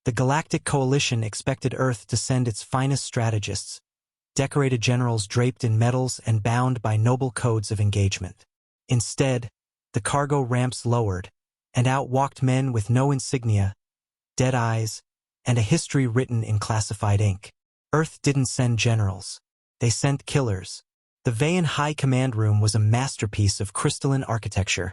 The Galactic Coalition expected Earth to send its finest strategists, decorated generals draped in medals and bound by noble codes of engagement. Instead, the cargo ramps lowered, and out walked men with no insignia, dead eyes, and a history written in classified ink. Earth didn't send generals. They sent killers. The Veian High Command Room was a masterpiece of crystalline architecture,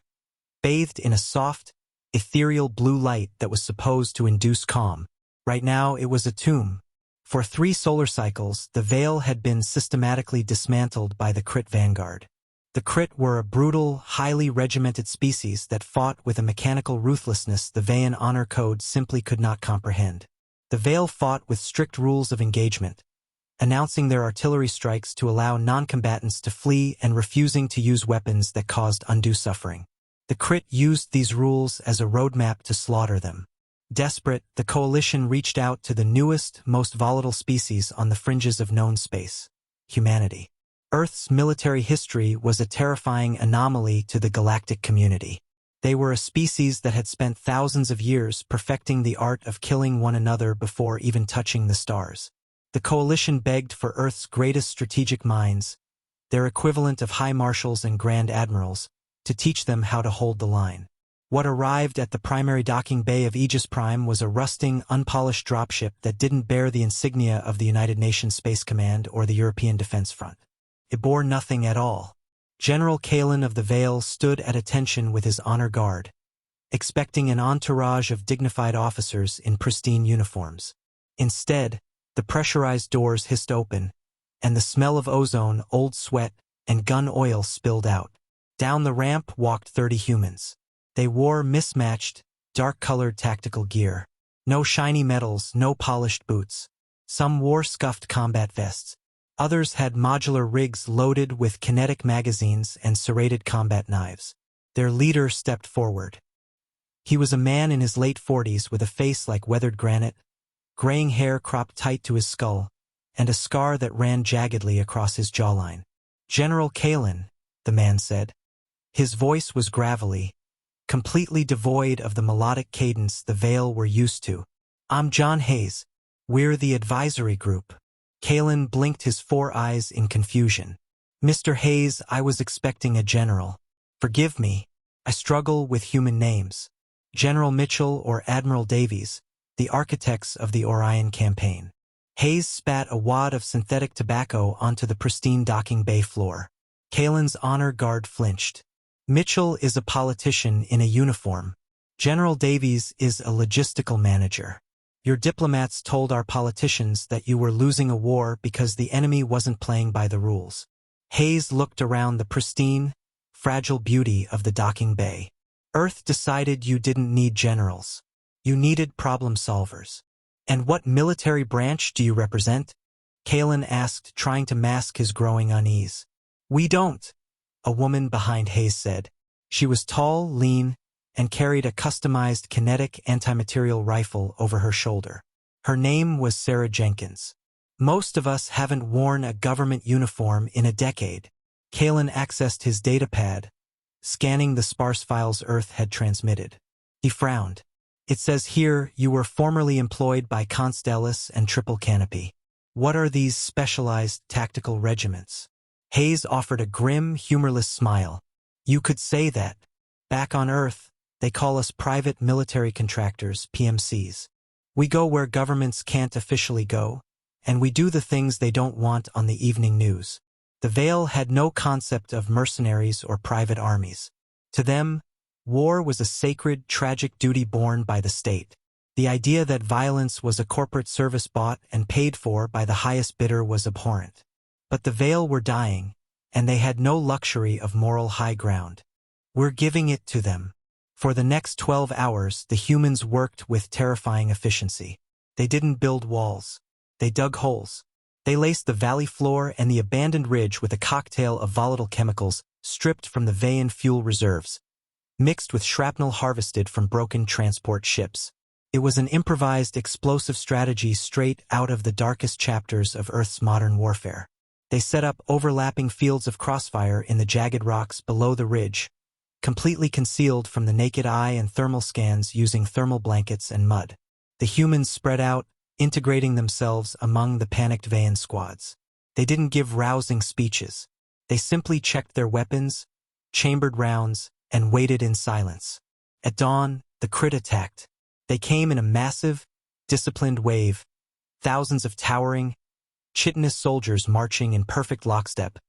bathed in a soft, ethereal blue light that was supposed to induce calm. Right now it was a tomb. For 3 solar cycles, the Veil had been systematically dismantled by the Crit Vanguard. The Crit were a brutal, highly regimented species that fought with a mechanical ruthlessness the Veian honor code simply could not comprehend. The Veil fought with strict rules of engagement, announcing their artillery strikes to allow non-combatants to flee and refusing to use weapons that caused undue suffering. The Crit used these rules as a roadmap to slaughter them. Desperate, the Coalition reached out to the newest, most volatile species on the fringes of known space: humanity. Earth's military history was a terrifying anomaly to the galactic community. They were a species that had spent thousands of years perfecting the art of killing one another before even touching the stars. The Coalition begged for Earth's greatest strategic minds, their equivalent of high marshals and grand admirals, to teach them how to hold the line. What arrived at the primary docking bay of Aegis Prime was a rusting, unpolished dropship that didn't bear the insignia of the United Nations Space Command or the European Defense Front. It bore nothing at all. General Kalen of the Veil stood at attention with his honor guard, expecting an entourage of dignified officers in pristine uniforms. Instead, the pressurized doors hissed open, and the smell of ozone, old sweat, and gun oil spilled out. Down the ramp walked 30 humans. They wore mismatched, dark-colored tactical gear. No shiny metals, no polished boots. Some wore scuffed combat vests. Others had modular rigs loaded with kinetic magazines and serrated combat knives. Their leader stepped forward. He was a man in his late 40s with a face like weathered granite, graying hair cropped tight to his skull, and a scar that ran jaggedly across his jawline. "General Kalen," the man said. His voice was gravelly, completely devoid of the melodic cadence the Veil were used to. "I'm John Hayes. We're the advisory group." Kalen blinked his 4 eyes in confusion. "Mr. Hayes, I was expecting a general. Forgive me, I struggle with human names. General Mitchell or Admiral Davies, the architects of the Orion campaign." Hayes spat a wad of synthetic tobacco onto the pristine docking bay floor. Kalen's honor guard flinched. "Mitchell is a politician in a uniform. General Davies is a logistical manager. Your diplomats told our politicians that you were losing a war because the enemy wasn't playing by the rules." Hayes looked around the pristine, fragile beauty of the docking bay. "Earth decided you didn't need generals. You needed problem solvers." "And what military branch do you represent?" Kalen asked, trying to mask his growing unease. "We don't," a woman behind Hayes said. She was tall, lean, and carried a customized kinetic anti-material rifle over her shoulder. Her name was Sarah Jenkins. "Most of us haven't worn a government uniform in a decade." Kalen accessed his datapad, scanning the sparse files Earth had transmitted. He frowned. "It says here you were formerly employed by Constellus and Triple Canopy. What are these specialized tactical regiments?" Hayes offered a grim, humorless smile. "You could say that. Back on Earth, they call us private military contractors, PMCs. We go where governments can't officially go, and we do the things they don't want on the evening news." The Veil had no concept of mercenaries or private armies. To them, war was a sacred, tragic duty borne by the state. The idea that violence was a corporate service bought and paid for by the highest bidder was abhorrent. But the Veil were dying, and they had no luxury of moral high ground. "We're giving it to them." For the next 12 hours, the humans worked with terrifying efficiency. They didn't build walls. They dug holes. They laced the valley floor and the abandoned ridge with a cocktail of volatile chemicals stripped from the Veian fuel reserves, mixed with shrapnel harvested from broken transport ships. It was an improvised explosive strategy straight out of the darkest chapters of Earth's modern warfare. They set up overlapping fields of crossfire in the jagged rocks below the ridge, completely concealed from the naked eye and thermal scans using thermal blankets and mud. The humans spread out, integrating themselves among the panicked Veian squads. They didn't give rousing speeches. They simply checked their weapons, chambered rounds, and waited in silence. At dawn, the Crit attacked. They came in a massive, disciplined wave, thousands of towering, chitinous soldiers marching in perfect lockstep,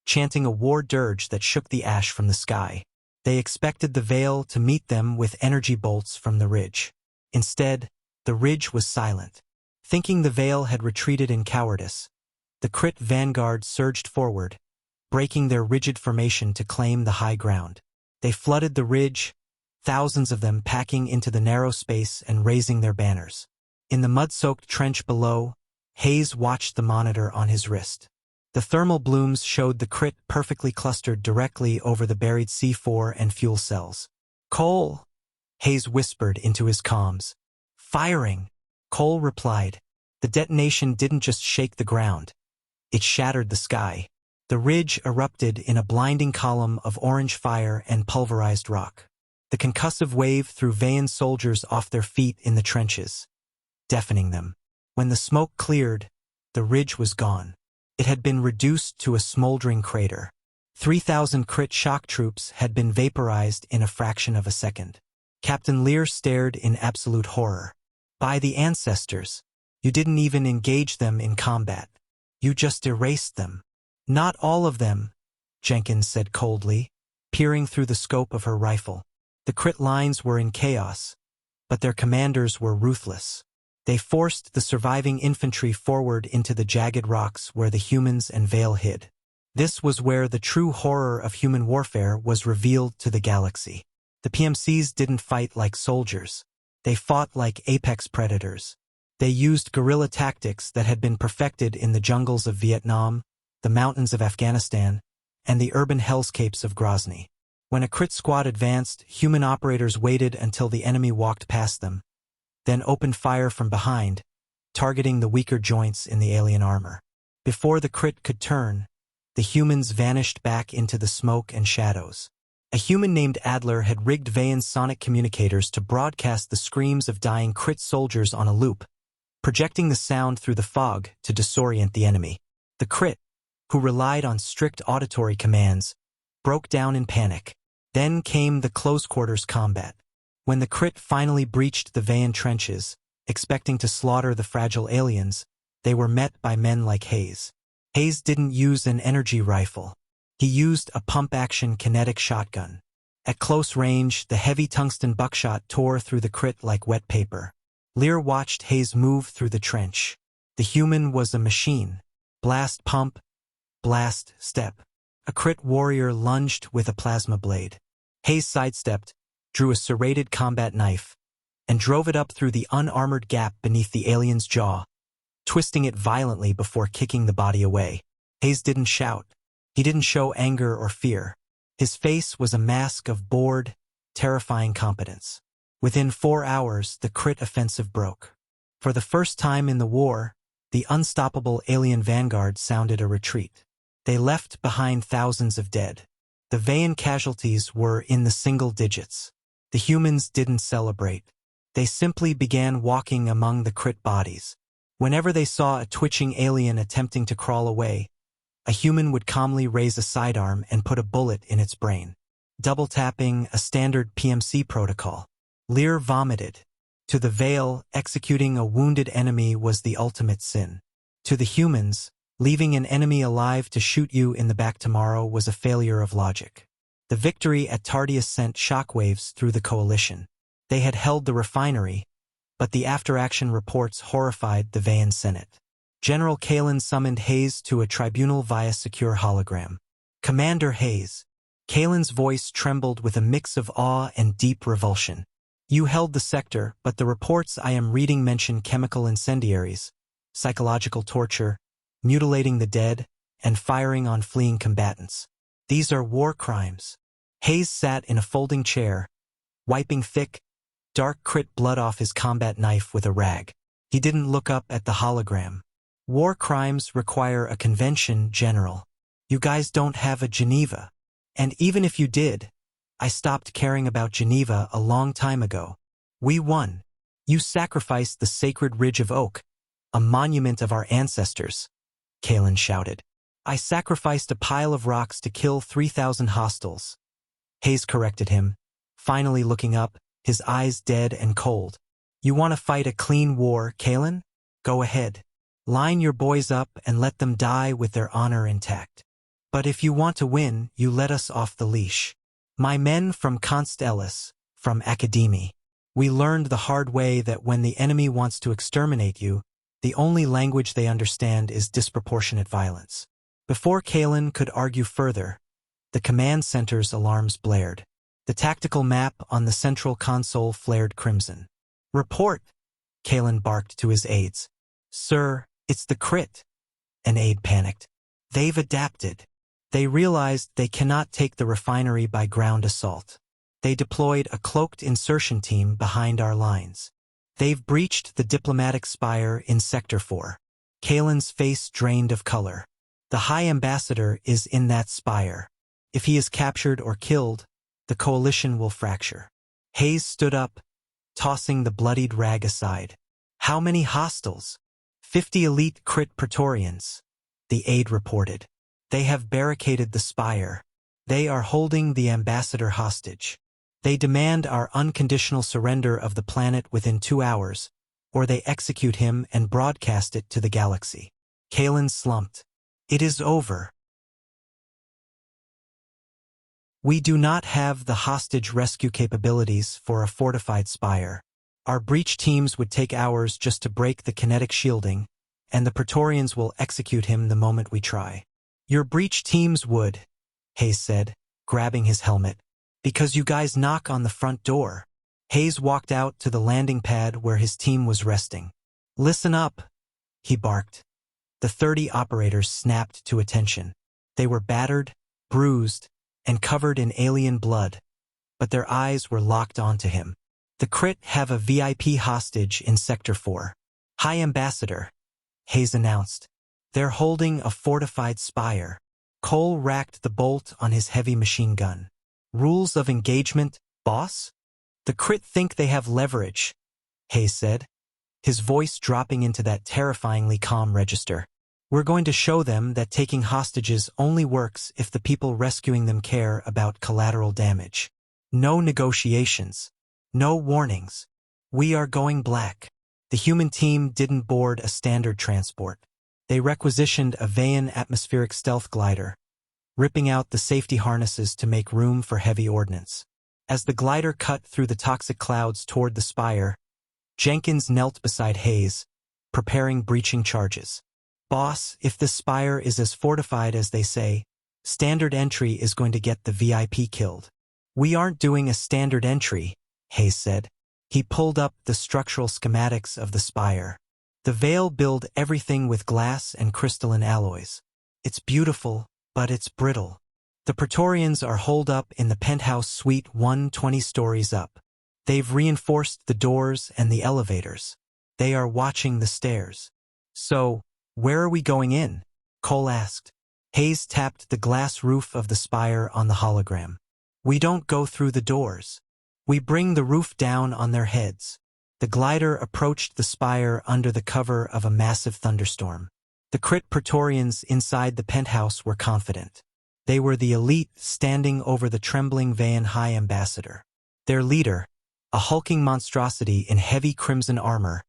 chanting a war dirge that shook the ash from the sky. They expected the Veil to meet them with energy bolts from the ridge. Instead, the ridge was silent. Thinking the Veil had retreated in cowardice, the Crit vanguard surged forward, breaking their rigid formation to claim the high ground. They flooded the ridge, thousands of them packing into the narrow space and raising their banners. In the mud-soaked trench below, Hayes watched the monitor on his wrist. The thermal blooms showed the Crit perfectly clustered directly over the buried C4 and fuel cells. "Cole!" Hayes whispered into his comms. "Firing!" Cole replied. The detonation didn't just shake the ground. It shattered the sky. The ridge erupted in a blinding column of orange fire and pulverized rock. The concussive wave threw Veian soldiers off their feet in the trenches, deafening them. When the smoke cleared, the ridge was gone. It had been reduced to a smoldering crater. 3,000 Crit shock troops had been vaporized in a fraction of a second. Captain Lear stared in absolute horror. "By the ancestors, you didn't even engage them in combat. You just erased them." "Not all of them," Jenkins said coldly, peering through the scope of her rifle. The Crit lines were in chaos, but their commanders were ruthless. They forced the surviving infantry forward into the jagged rocks where the humans and Veil hid. This was where the true horror of human warfare was revealed to the galaxy. The PMCs didn't fight like soldiers. They fought like apex predators. They used guerrilla tactics that had been perfected in the jungles of Vietnam, the mountains of Afghanistan, and the urban hellscapes of Grozny. When a Crit squad advanced, human operators waited until the enemy walked past them, then opened fire from behind, targeting the weaker joints in the alien armor. Before the Crit could turn, the humans vanished back into the smoke and shadows. A human named Adler had rigged Veian's sonic communicators to broadcast the screams of dying Crit soldiers on a loop, projecting the sound through the fog to disorient the enemy. The Crit, who relied on strict auditory commands, broke down in panic. Then came the close-quarters combat. When the Crit finally breached the Veian trenches, expecting to slaughter the fragile aliens, they were met by men like Hayes. Hayes didn't use an energy rifle. He used a pump-action kinetic shotgun. At close range, the heavy tungsten buckshot tore through the Crit like wet paper. Lear watched Hayes move through the trench. The human was a machine. Blast pump, blast step. A Crit warrior lunged with a plasma blade. Hayes sidestepped, drew a serrated combat knife, and drove it up through the unarmored gap beneath the alien's jaw, twisting it violently before kicking the body away. Hayes didn't shout. He didn't show anger or fear. His face was a mask of bored, terrifying competence. Within 4 hours, the Crit offensive broke. For the first time in the war, the unstoppable alien vanguard sounded a retreat. They left behind thousands of dead. The Veian casualties were in the single digits. The humans didn't celebrate. They simply began walking among the Crit bodies. Whenever they saw a twitching alien attempting to crawl away, a human would calmly raise a sidearm and put a bullet in its brain. Double tapping, a standard PMC protocol. Lear vomited. To the Veil, executing a wounded enemy was the ultimate sin. To the humans, leaving an enemy alive to shoot you in the back tomorrow was a failure of logic. The victory at Tardius sent shockwaves through the Coalition. They had held the refinery, but the after-action reports horrified the Veian Senate. General Kalen summoned Hayes to a tribunal via secure hologram. "Commander Hayes." Kalen's voice trembled with a mix of awe and deep revulsion. "You held the sector, but the reports I am reading mention chemical incendiaries, psychological torture, mutilating the dead, and firing on fleeing combatants. These are war crimes." Hayes sat in a folding chair, wiping thick, dark Crit blood off his combat knife with a rag. He didn't look up at the hologram. "War crimes require a convention, General. You guys don't have a Geneva. And even if you did, I stopped caring about Geneva a long time ago. We won. You sacrificed the sacred ridge of oak, a monument of our ancestors, Kalen shouted. I sacrificed a pile of rocks to kill 3,000 hostiles. Hayes corrected him, finally looking up, his eyes dead and cold. You want to fight a clean war, Kalen? Go ahead. Line your boys up and let them die with their honor intact. But if you want to win, you let us off the leash. My men from Constellus, from Academy. We learned the hard way that when the enemy wants to exterminate you, the only language they understand is disproportionate violence. Before Kalen could argue further, the command center's alarms blared. The tactical map on the central console flared crimson. Report, Kalen barked to his aides. Sir, it's the crit. An aide panicked. They've adapted. They realized they cannot take the refinery by ground assault. They deployed a cloaked insertion team behind our lines. They've breached the diplomatic spire in Sector 4. Kalen's face drained of color. The High Ambassador is in that spire. If he is captured or killed, the coalition will fracture. Hayes stood up, tossing the bloodied rag aside. How many hostiles? 50 elite crit Praetorians, the aide reported. They have barricaded the spire. They are holding the ambassador hostage. They demand our unconditional surrender of the planet within 2 hours, or they execute him and broadcast it to the galaxy. Kalen slumped. It is over. We do not have the hostage rescue capabilities for a fortified spire. Our breach teams would take hours just to break the kinetic shielding, and the Praetorians will execute him the moment we try. Your breach teams would, Hayes said, grabbing his helmet. Because you guys knock on the front door. Hayes walked out to the landing pad where his team was resting. Listen up, he barked. The 30 operators snapped to attention. They were battered, bruised, and covered in alien blood, but their eyes were locked onto him. The crit have a VIP hostage in Sector 4. High Ambassador, Hayes announced. They're holding a fortified spire. Cole racked the bolt on his heavy machine gun. Rules of engagement, boss? The crit think they have leverage, Hayes said, his voice dropping into that terrifyingly calm register. We're going to show them that taking hostages only works if the people rescuing them care about collateral damage. No negotiations. No warnings. We are going black. The human team didn't board a standard transport. They requisitioned a Veian atmospheric stealth glider, ripping out the safety harnesses to make room for heavy ordnance. As the glider cut through the toxic clouds toward the spire, Jenkins knelt beside Hayes, preparing breaching charges. Boss, if the spire is as fortified as they say, standard entry is going to get the VIP killed. We aren't doing a standard entry, Hayes said. He pulled up the structural schematics of the spire. The Veil build everything with glass and crystalline alloys. It's beautiful, but it's brittle. The Praetorians are holed up in the penthouse suite 120 stories up. They've reinforced the doors and the elevators. They are watching the stairs. So, where are we going in? Cole asked. Hayes tapped the glass roof of the spire on the hologram. We don't go through the doors. We bring the roof down on their heads. The glider approached the spire under the cover of a massive thunderstorm. The crit Praetorians inside the penthouse were confident. They were the elite standing over the trembling Veian High Ambassador. Their leader, a hulking monstrosity in heavy crimson armor,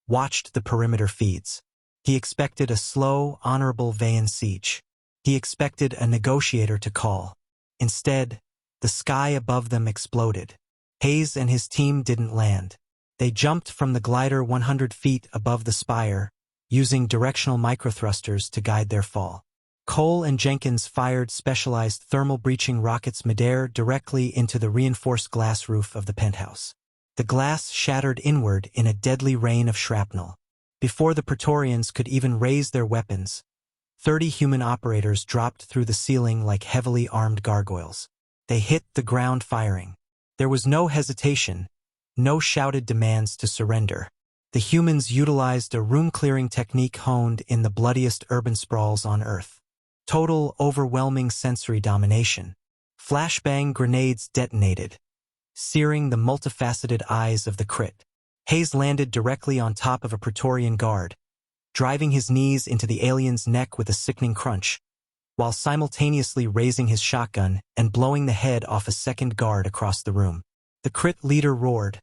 watched the perimeter feeds. He expected a slow, honorable Veian siege. He expected a negotiator to call. Instead, the sky above them exploded. Hayes and his team didn't land. They jumped from the glider 100 feet above the spire, using directional microthrusters to guide their fall. Cole and Jenkins fired specialized thermal breaching rockets midair directly into the reinforced glass roof of the penthouse. The glass shattered inward in a deadly rain of shrapnel. Before the Praetorians could even raise their weapons, 30 human operators dropped through the ceiling like heavily armed gargoyles. They hit the ground firing. There was no hesitation, no shouted demands to surrender. The humans utilized a room-clearing technique honed in the bloodiest urban sprawls on Earth. Total, overwhelming sensory domination. Flashbang grenades detonated, searing the multifaceted eyes of the crit. Hayes landed directly on top of a Praetorian guard, driving his knees into the alien's neck with a sickening crunch, while simultaneously raising his shotgun and blowing the head off a second guard across the room. The crit leader roared,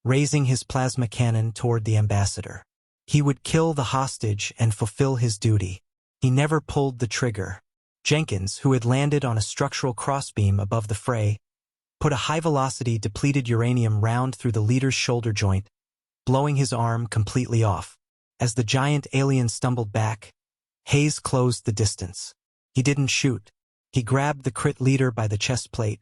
raising his plasma cannon toward the ambassador. He would kill the hostage and fulfill his duty. He never pulled the trigger. Jenkins, who had landed on a structural crossbeam above the fray, put a high-velocity depleted uranium round through the leader's shoulder joint, blowing his arm completely off. As the giant alien stumbled back, Hayes closed the distance. He didn't shoot. He grabbed the crit leader by the chest plate,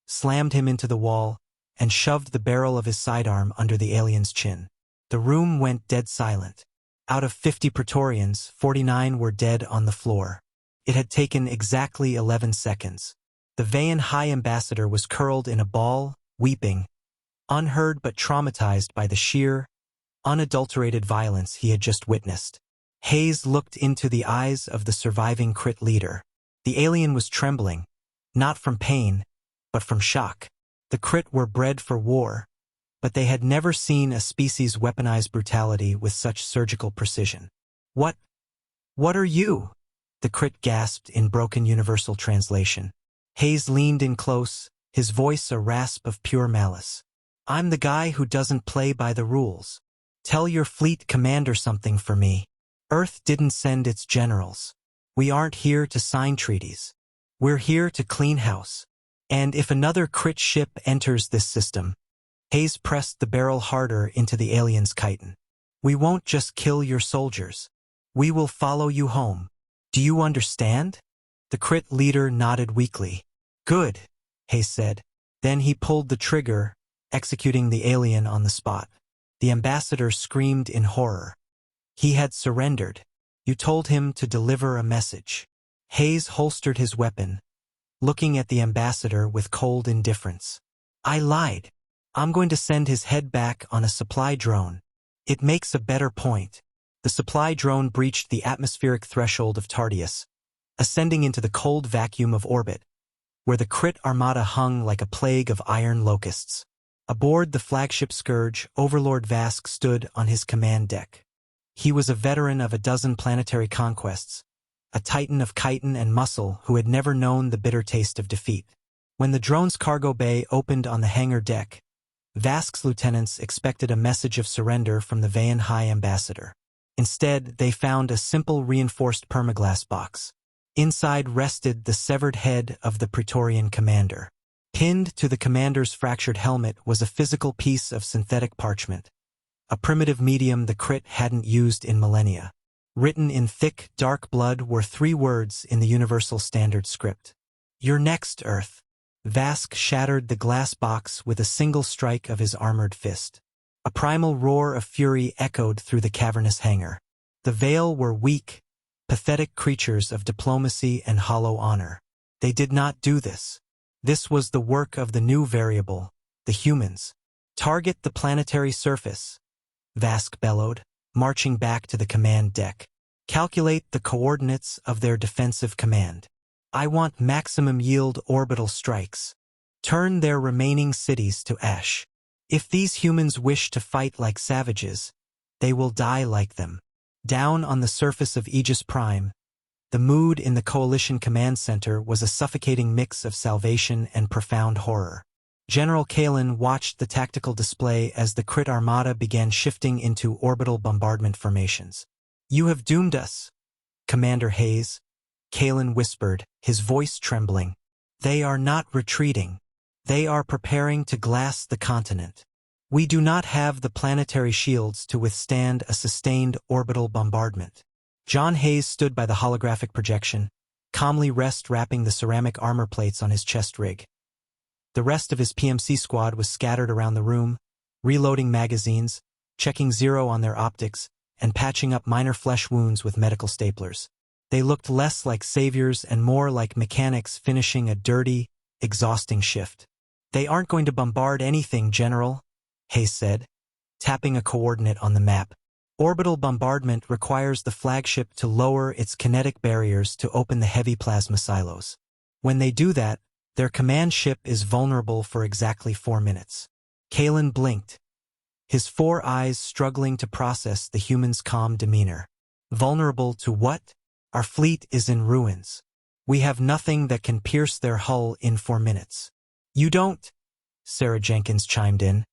slammed him into the wall, and shoved the barrel of his sidearm under the alien's chin. The room went dead silent. Out of 50 Praetorians, 49 were dead on the floor. It had taken exactly 11 seconds. The Veian High Ambassador was curled in a ball, weeping, unheard but traumatized by the sheer, unadulterated violence he had just witnessed. Hayes looked into the eyes of the surviving crit leader. The alien was trembling, not from pain, but from shock. The crit were bred for war, but they had never seen a species weaponize brutality with such surgical precision. What are you?" the crit gasped in broken universal translation. Hayes leaned in close, his voice a rasp of pure malice. "I'm the guy who doesn't play by the rules. Tell your fleet commander something for me. Earth didn't send its generals. We aren't here to sign treaties. We're here to clean house. And if another crit ship enters this system," Hayes pressed the barrel harder into the alien's chitin, "we won't just kill your soldiers. We will follow you home. Do you understand?" The crit leader nodded weakly. "Good," Hayes said. Then he pulled the trigger, executing the alien on the spot. The ambassador screamed in horror. He had surrendered. "You told him to deliver a message." Hayes holstered his weapon, looking at the ambassador with cold indifference. "I lied. I'm going to send his head back on a supply drone. It makes a better point." The supply drone breached the atmospheric threshold of Tardius, ascending into the cold vacuum of orbit, where the crit armada hung like a plague of iron locusts. Aboard the flagship Scourge, Overlord Vask stood on his command deck. He was a veteran of a dozen planetary conquests, a titan of chitin and muscle who had never known the bitter taste of defeat. When the drone's cargo bay opened on the hangar deck, Vask's lieutenants expected a message of surrender from the Veian High Ambassador. Instead, they found a simple reinforced permaglass box. Inside rested the severed head of the Praetorian commander. Pinned to the commander's fractured helmet was a physical piece of synthetic parchment, a primitive medium the crit hadn't used in millennia. Written in thick, dark blood were 3 words in the Universal Standard Script. "You're next, Earth." Vask shattered the glass box with a single strike of his armored fist. A primal roar of fury echoed through the cavernous hangar. The Veil were weak, pathetic creatures of diplomacy and hollow honor. They did not do this. This was the work of the new variable, the humans. "Target the planetary surface," Vask bellowed, marching back to the command deck. "Calculate the coordinates of their defensive command. I want maximum yield orbital strikes. Turn their remaining cities to ash. If these humans wish to fight like savages, they will die like them." Down on the surface of Aegis Prime, the mood in the Coalition Command Center was a suffocating mix of salvation and profound horror. General Kalin watched the tactical display as the crit armada began shifting into orbital bombardment formations. "You have doomed us, Commander Hayes," Kalin whispered, his voice trembling. "They are not retreating. They are preparing to glass the continent. We do not have the planetary shields to withstand a sustained orbital bombardment." John Hayes stood by the holographic projection, calmly wrapping the ceramic armor plates on his chest rig. The rest of his PMC squad was scattered around the room, reloading magazines, checking zero on their optics, and patching up minor flesh wounds with medical staplers. They looked less like saviors and more like mechanics finishing a dirty, exhausting shift. "They aren't going to bombard anything, General," Hayes said, tapping a coordinate on the map. "Orbital bombardment requires the flagship to lower its kinetic barriers to open the heavy plasma silos. When they do that, their command ship is vulnerable for exactly 4 minutes." Kalin blinked. his 4 eyes struggling to process the human's calm demeanor. Vulnerable to what? Our fleet is in ruins. We have nothing that can pierce their hull in 4 minutes. You don't? Sarah Jenkins chimed in,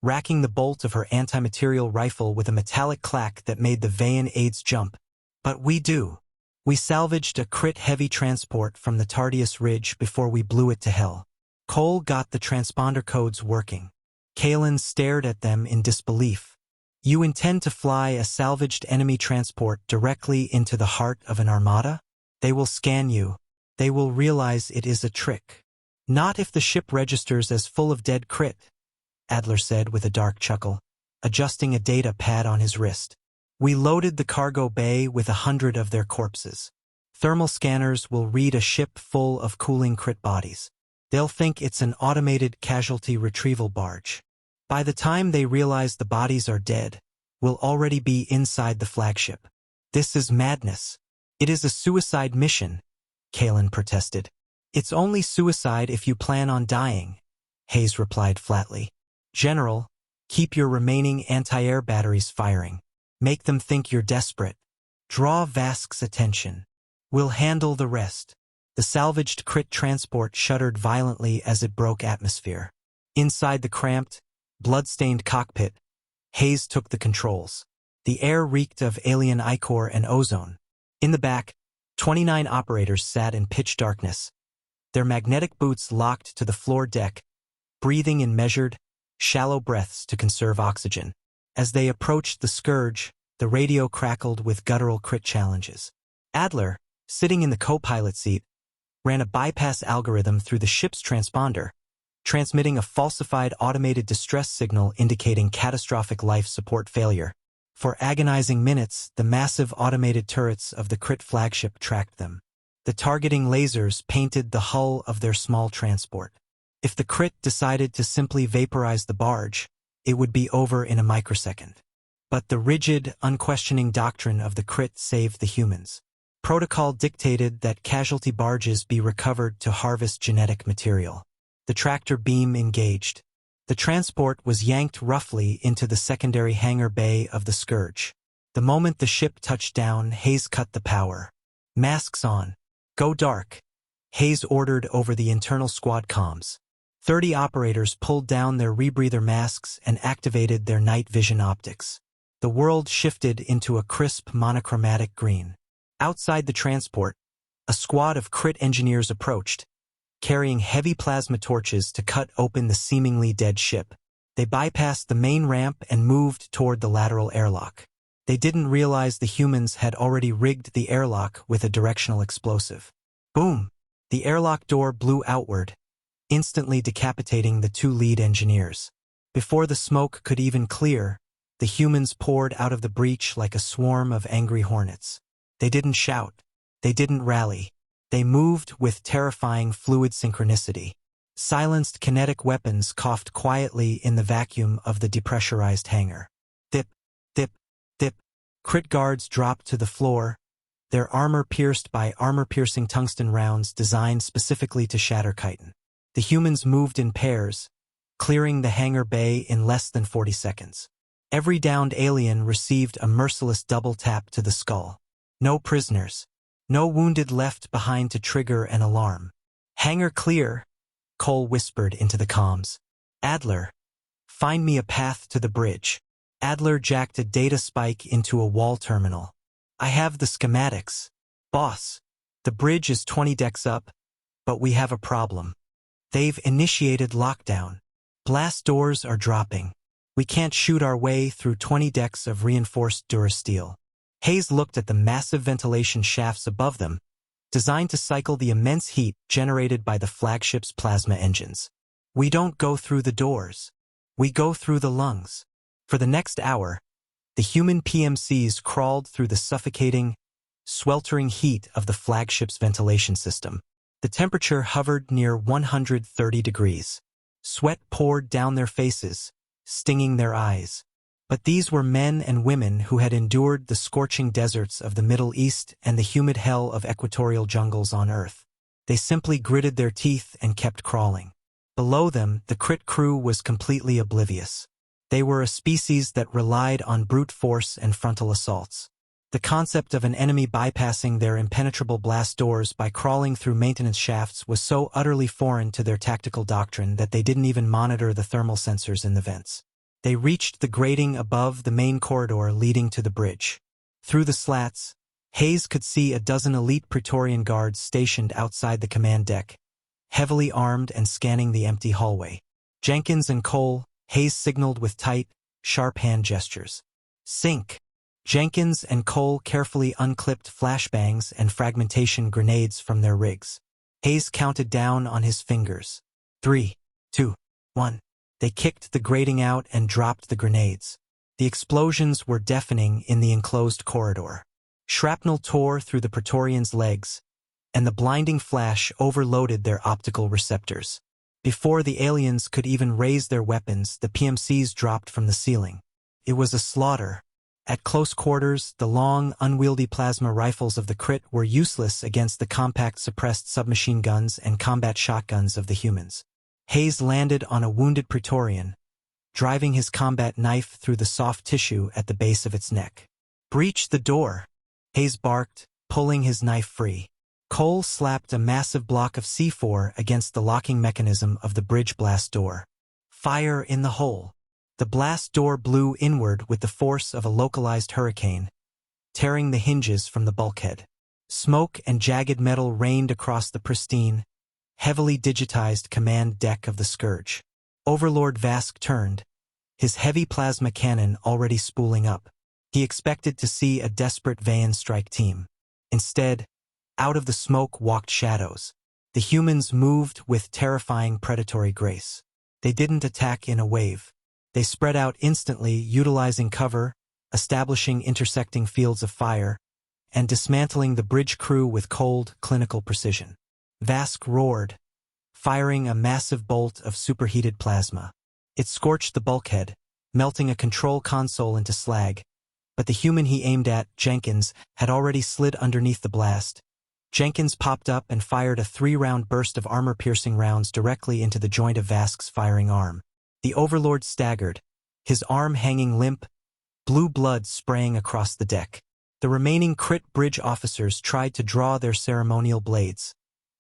racking the bolt of her anti-material rifle with a metallic clack that made the Veian aides jump. But we do. We salvaged a crit heavy transport from the Tardius Ridge before we blew it to hell. Cole got the transponder codes working. Kalen stared at them in disbelief. You intend to fly a salvaged enemy transport directly into the heart of an armada? They will scan you. They will realize it is a trick. Not if the ship registers as full of dead crit, Adler said with a dark chuckle, adjusting a data pad on his wrist. We loaded the cargo bay with 100 of their corpses. Thermal scanners will read a ship full of cooling crit bodies. They'll think it's an automated casualty retrieval barge. By the time they realize the bodies are dead, we'll already be inside the flagship. This is madness. It is a suicide mission, Kalen protested. It's only suicide if you plan on dying, Hayes replied flatly. General, keep your remaining anti-air batteries firing. Make them think you're desperate. Draw Vask's attention. We'll handle the rest. The salvaged crit transport shuddered violently as it broke atmosphere. Inside the cramped, blood-stained cockpit, Hayes took the controls. The air reeked of alien ichor and ozone. In the back, 29 operators sat in pitch darkness, their magnetic boots locked to the floor deck, breathing in measured, shallow breaths to conserve oxygen. As they approached the Scourge, the radio crackled with guttural crit challenges. Adler, sitting in the co-pilot seat, ran a bypass algorithm through the ship's transponder, transmitting a falsified automated distress signal indicating catastrophic life support failure. For agonizing minutes, the massive automated turrets of the crit flagship tracked them. The targeting lasers painted the hull of their small transport. If the crit decided to simply vaporize the barge, it would be over in a microsecond. But the rigid, unquestioning doctrine of the crit saved the humans. Protocol dictated that casualty barges be recovered to harvest genetic material. The tractor beam engaged. The transport was yanked roughly into the secondary hangar bay of the Scourge. The moment the ship touched down, Hayes cut the power. Masks on. Go dark, Hayes ordered over the internal squad comms. 30 operators pulled down their rebreather masks and activated their night vision optics. The world shifted into a crisp monochromatic green. Outside the transport, a squad of crit engineers approached, carrying heavy plasma torches to cut open the seemingly dead ship. They bypassed the main ramp and moved toward the lateral airlock. They didn't realize the humans had already rigged the airlock with a directional explosive. Boom! The airlock door blew outward, instantly decapitating the 2 lead engineers. Before the smoke could even clear, the humans poured out of the breach like a swarm of angry hornets. They didn't shout. They didn't rally. They moved with terrifying fluid synchronicity. Silenced kinetic weapons coughed quietly in the vacuum of the depressurized hangar. Thip, thip, thip. Crit guards dropped to the floor, their armor pierced by armor-piercing tungsten rounds designed specifically to shatter chitin. The humans moved in pairs, clearing the hangar bay in less than 40 seconds. Every downed alien received a merciless double tap to the skull. No prisoners. No wounded left behind to trigger an alarm. Hangar clear, Cole whispered into the comms. Adler, find me a path to the bridge. Adler jacked a data spike into a wall terminal. I have the schematics. Boss, the bridge is 20 decks up, but we have a problem. They've initiated lockdown. Blast doors are dropping. We can't shoot our way through 20 decks of reinforced durasteel. Hayes looked at the massive ventilation shafts above them, designed to cycle the immense heat generated by the flagship's plasma engines. We don't go through the doors. We go through the lungs. For the next hour, the human PMCs crawled through the suffocating, sweltering heat of the flagship's ventilation system. The temperature hovered near 130 degrees. Sweat poured down their faces, stinging their eyes. But these were men and women who had endured the scorching deserts of the Middle East and the humid hell of equatorial jungles on Earth. They simply gritted their teeth and kept crawling. Below them, the crit crew was completely oblivious. They were a species that relied on brute force and frontal assaults. The concept of an enemy bypassing their impenetrable blast doors by crawling through maintenance shafts was so utterly foreign to their tactical doctrine that they didn't even monitor the thermal sensors in the vents. They reached the grating above the main corridor leading to the bridge. Through the slats, Hayes could see a dozen elite Praetorian guards stationed outside the command deck, heavily armed and scanning the empty hallway. Jenkins and Cole, Hayes signaled with tight, sharp hand gestures. Sink! Jenkins and Cole carefully unclipped flashbangs and fragmentation grenades from their rigs. Hayes counted down on his fingers. 3, 2, 1. They kicked the grating out and dropped the grenades. The explosions were deafening in the enclosed corridor. Shrapnel tore through the Praetorians' legs, and the blinding flash overloaded their optical receptors. Before the aliens could even raise their weapons, the PMCs dropped from the ceiling. It was a slaughter. At close quarters, the long, unwieldy plasma rifles of the Crit were useless against the compact suppressed submachine guns and combat shotguns of the humans. Hayes landed on a wounded Praetorian, driving his combat knife through the soft tissue at the base of its neck. "Breach the door," Hayes barked, pulling his knife free. Cole slapped a massive block of C4 against the locking mechanism of the bridge blast door. "Fire in the hole." The blast door blew inward with the force of a localized hurricane, tearing the hinges from the bulkhead. Smoke and jagged metal rained across the pristine, heavily digitized command deck of the Scourge. Overlord Vask turned, his heavy plasma cannon already spooling up. He expected to see a desperate Veian strike team. Instead, out of the smoke walked shadows. The humans moved with terrifying predatory grace. They didn't attack in a wave. They spread out instantly, utilizing cover, establishing intersecting fields of fire, and dismantling the bridge crew with cold, clinical precision. Vask roared, firing a massive bolt of superheated plasma. It scorched the bulkhead, melting a control console into slag, but the human he aimed at, Jenkins, had already slid underneath the blast. Jenkins popped up and fired a 3-round burst of armor-piercing rounds directly into the joint of Vask's firing arm. The Overlord staggered, his arm hanging limp, blue blood spraying across the deck. The remaining Crit bridge officers tried to draw their ceremonial blades,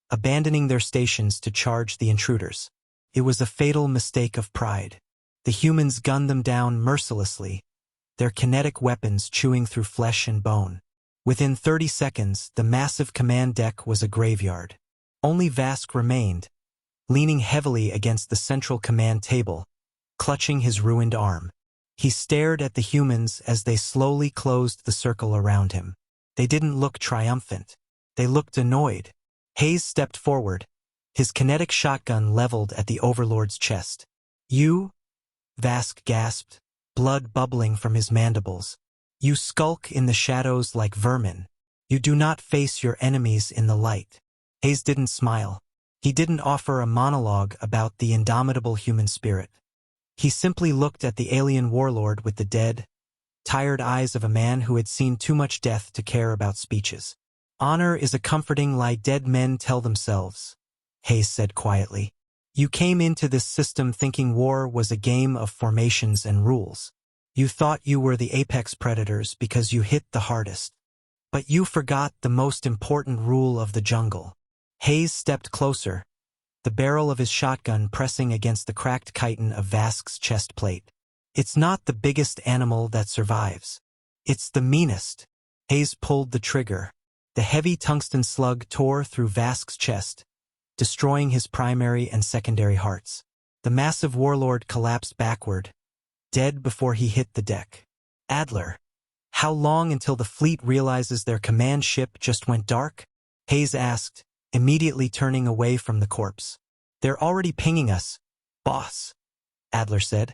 abandoning their stations to charge the intruders. It was a fatal mistake of pride. The humans gunned them down mercilessly, their kinetic weapons chewing through flesh and bone. Within 30 seconds, the massive command deck was a graveyard. Only Vask remained, leaning heavily against the central command table, clutching his ruined arm. He stared at the humans as they slowly closed the circle around him. They didn't look triumphant. They looked annoyed. Hayes stepped forward, his kinetic shotgun leveled at the Overlord's chest. "You?" Vask gasped, blood bubbling from his mandibles. "You skulk in the shadows like vermin. You do not face your enemies in the light." Hayes didn't smile. He didn't offer a monologue about the indomitable human spirit. He simply looked at the alien warlord with the dead, tired eyes of a man who had seen too much death to care about speeches. "Honor is a comforting lie dead men tell themselves," Hayes said quietly. "You came into this system thinking war was a game of formations and rules. You thought you were the apex predators because you hit the hardest. But you forgot the most important rule of the jungle." Hayes stepped closer, the barrel of his shotgun pressing against the cracked chitin of Vask's chest plate. "It's not the biggest animal that survives. It's the meanest." Hayes pulled the trigger. The heavy tungsten slug tore through Vask's chest, destroying his primary and secondary hearts. The massive warlord collapsed backward, dead before he hit the deck. "Adler, how long until the fleet realizes their command ship just went dark?" Hayes asked, immediately turning away from the corpse. "They're already pinging us, boss," Adler said,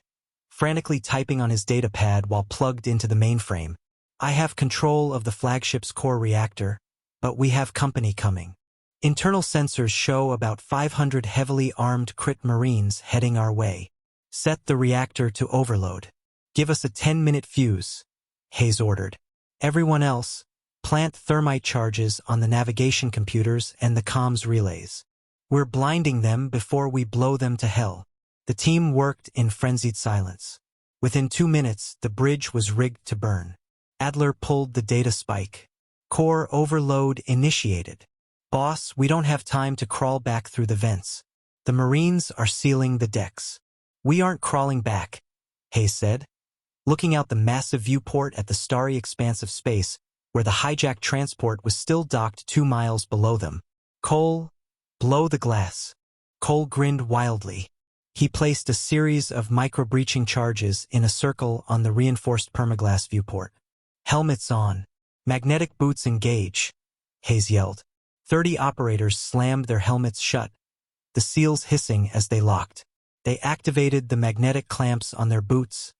frantically typing on his data pad while plugged into the mainframe. "I have control of the flagship's core reactor, but we have company coming. Internal sensors show about 500 heavily armed Crit Marines heading our way. Set the reactor to overload. Give us a 10-minute fuse," Hayes ordered. "Everyone else, plant thermite charges on the navigation computers and the comms relays. We're blinding them before we blow them to hell." The team worked in frenzied silence. Within 2 minutes, the bridge was rigged to burn. Adler pulled the data spike. Core overload initiated. Boss, we don't have time to crawl back through the vents. The Marines are sealing the decks. We aren't crawling back, Hayes said, looking out the massive viewport at the starry expanse of space, where the hijacked transport was still docked 2 miles below them. Cole, blow the glass. Cole grinned wildly. He placed a series of micro-breaching charges in a circle on the reinforced permaglass viewport. Helmets on. Magnetic boots engage, Hayes yelled. 30 operators slammed their helmets shut, the seals hissing as they locked. They activated the magnetic clamps on their boots,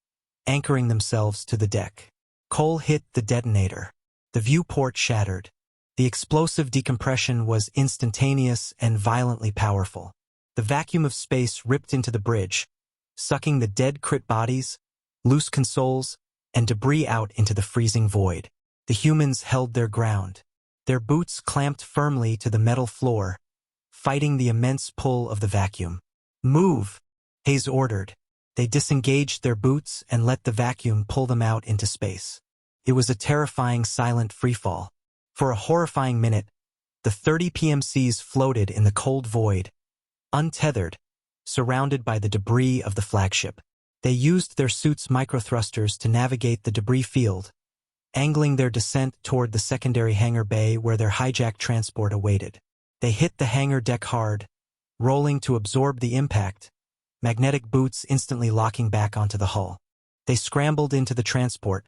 anchoring themselves to the deck. Cole hit the detonator. The viewport shattered. The explosive decompression was instantaneous and violently powerful. The vacuum of space ripped into the bridge, sucking the dead crit bodies, loose consoles, and debris out into the freezing void. The humans held their ground. Their boots clamped firmly to the metal floor, fighting the immense pull of the vacuum. Move, Hayes ordered. They disengaged their boots and let the vacuum pull them out into space. It was a terrifying silent freefall. For a horrifying minute, the 30 PMCs floated in the cold void, untethered, surrounded by the debris of the flagship. They used their suits' microthrusters to navigate the debris field, angling their descent toward the secondary hangar bay where their hijacked transport awaited. They hit the hangar deck hard, rolling to absorb the impact, magnetic boots instantly locking back onto the hull. They scrambled into the transport,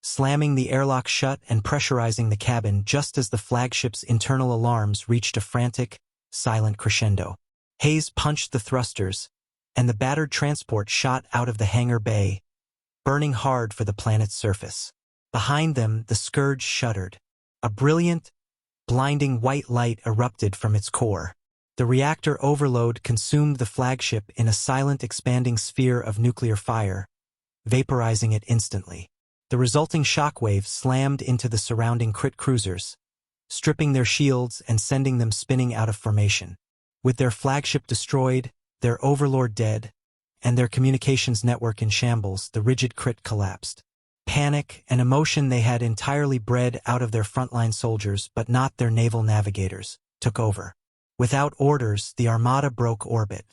slamming the airlock shut and pressurizing the cabin just as the flagship's internal alarms reached a frantic, silent crescendo. Hayes punched the thrusters, and the battered transport shot out of the hangar bay, burning hard for the planet's surface. Behind them, the Scourge shuddered. A brilliant, blinding white light erupted from its core. The reactor overload consumed the flagship in a silent expanding sphere of nuclear fire, vaporizing it instantly. The resulting shockwaves slammed into the surrounding crit cruisers, stripping their shields and sending them spinning out of formation. With their flagship destroyed, their overlord dead, and their communications network in shambles, the rigid crit collapsed. Panic and emotion they had entirely bred out of their frontline soldiers, but not their naval navigators, took over. Without orders, the armada broke orbit.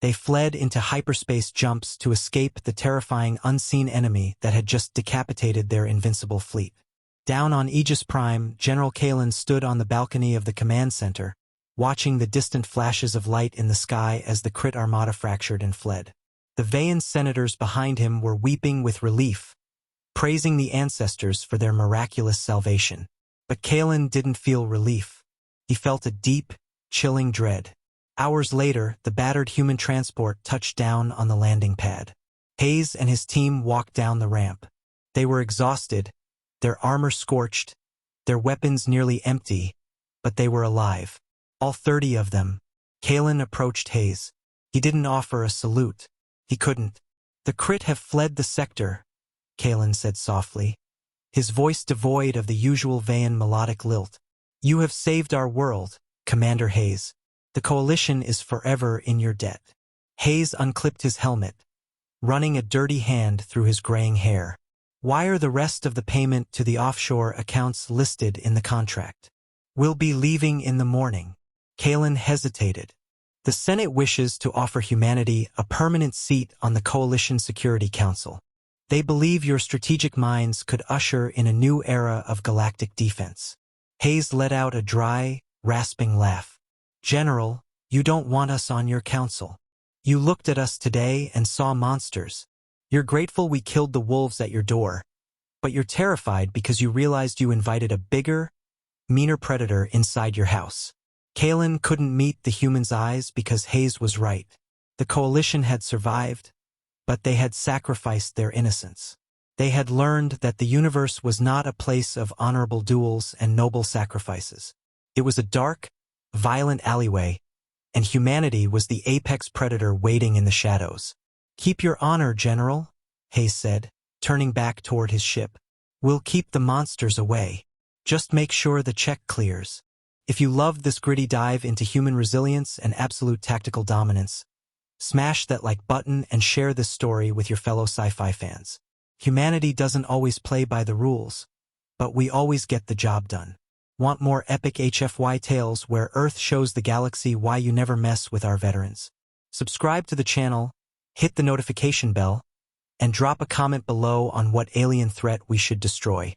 They fled into hyperspace jumps to escape the terrifying unseen enemy that had just decapitated their invincible fleet. Down on Aegis Prime, General Kalen stood on the balcony of the command center, watching the distant flashes of light in the sky as the crit armada fractured and fled. The Veian senators behind him were weeping with relief, praising the ancestors for their miraculous salvation. But Kalen didn't feel relief. He felt a deep, chilling dread. Hours later, the battered human transport touched down on the landing pad. Hayes and his team walked down the ramp. They were exhausted, their armor scorched, their weapons nearly empty, but they were alive. All 30 of them. Kalen approached Hayes. He didn't offer a salute. He couldn't. The crit have fled the sector, Kalen said softly, his voice devoid of the usual Veian melodic lilt. You have saved our world, Commander Hayes. The Coalition is forever in your debt. Hayes unclipped his helmet, running a dirty hand through his graying hair. Wire the rest of the payment to the offshore accounts listed in the contract. We'll be leaving in the morning. Kalen hesitated. The Senate wishes to offer humanity a permanent seat on the Coalition Security Council. They believe your strategic minds could usher in a new era of galactic defense. Hayes let out a dry, rasping laugh. General, you don't want us on your council. You looked at us today and saw monsters. You're grateful we killed the wolves at your door, but you're terrified because you realized you invited a bigger, meaner predator inside your house. Kalen couldn't meet the humans' eyes because Hayes was right. The Coalition had survived, but they had sacrificed their innocence. They had learned that the universe was not a place of honorable duels and noble sacrifices. It was a dark, violent alleyway, and humanity was the apex predator waiting in the shadows. Keep your honor, General, Hayes said, turning back toward his ship. We'll keep the monsters away. Just make sure the check clears. If you loved this gritty dive into human resilience and absolute tactical dominance, Smash that like button and share this story with your fellow sci-fi fans. Humanity doesn't always play by the rules, but we always get the job done. Want more epic HFY tales where Earth shows the galaxy why you never mess with our veterans? Subscribe to the channel, hit the notification bell, and drop a comment below on what alien threat we should destroy.